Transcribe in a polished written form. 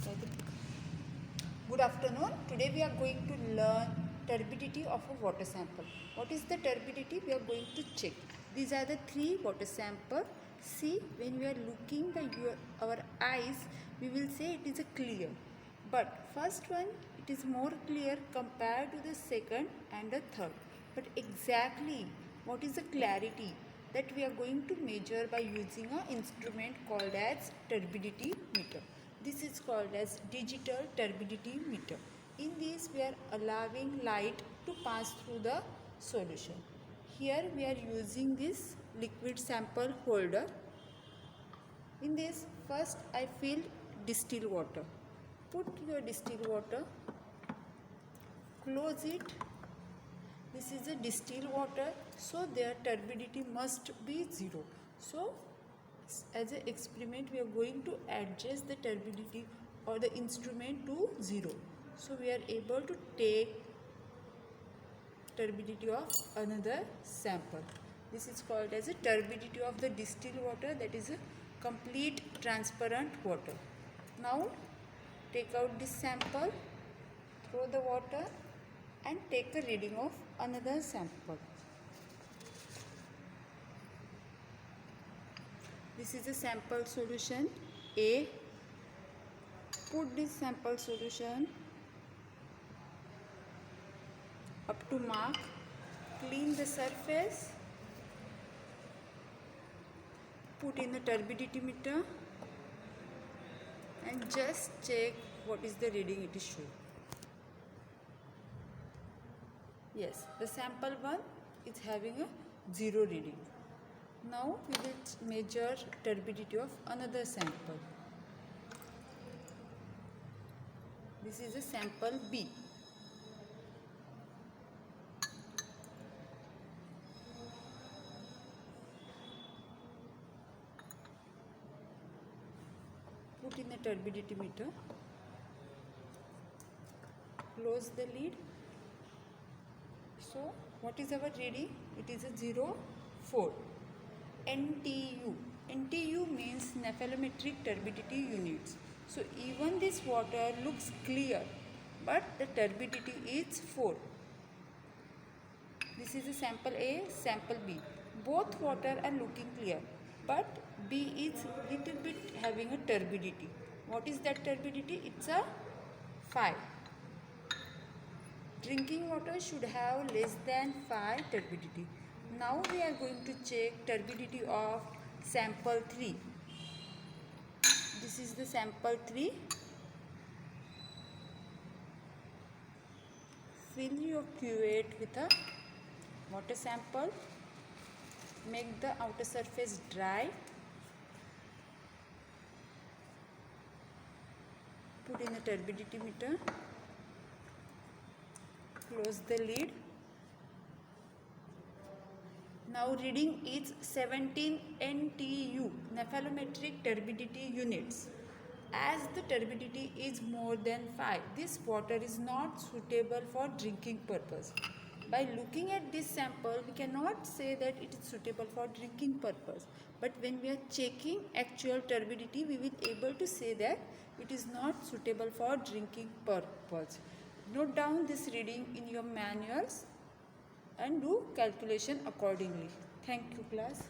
Good afternoon. Today we are going to learn turbidity of a water sample. What is the turbidity? We are going to check. These are the three water samples. See, when we are looking by our eyes, we will say it is a clear. But first one, it is more clear compared to the second and the third. But exactly what is the clarity that we are going to measure by using an instrument called as turbidity meter. This is called as digital turbidity meter. In this we are allowing light to pass through the solution. Here we are using this liquid sample holder. In this first I fill distilled water. Put your distilled water, close it. This is a distilled water, so their turbidity must be 0. So as an experiment we are going to adjust the turbidity or the instrument to 0. So we are able to take turbidity of another sample. This is called as a turbidity of the distilled water, that is a complete transparent water. Now take out this sample, throw the water and take a reading of another sample. This is a sample solution A. Put this sample solution up to mark. Clean the surface. Put in the turbidity meter and just check what is the reading it is showing. Yes, the sample 1 is having a 0 reading. Now we will measure turbidity of another sample. This is a sample B. Put in the turbidity meter. Close the lid. So what is our reading? It is a 0.4. NTU. NTU means nephelometric turbidity units. So even this water looks clear, but the turbidity is 4. This is a sample A, sample B. Both water are looking clear, but B is little bit having a turbidity. What is that turbidity? It's a 5. Drinking water should have less than 5 turbidity. Now we are going to check turbidity of sample 3. This is the sample 3. Fill your cuvette with a water sample. Make the outer surface dry. Put in the turbidity meter. Close the lid. Now reading is 17 NTU, nephelometric turbidity units. As the turbidity is more than 5, this water is not suitable for drinking purpose. By looking at this sample, we cannot say that it is suitable for drinking purpose. But when we are checking actual turbidity, we will able to say that it is not suitable for drinking purpose. Note down this reading in your manuals and do calculation accordingly. Thank you, class.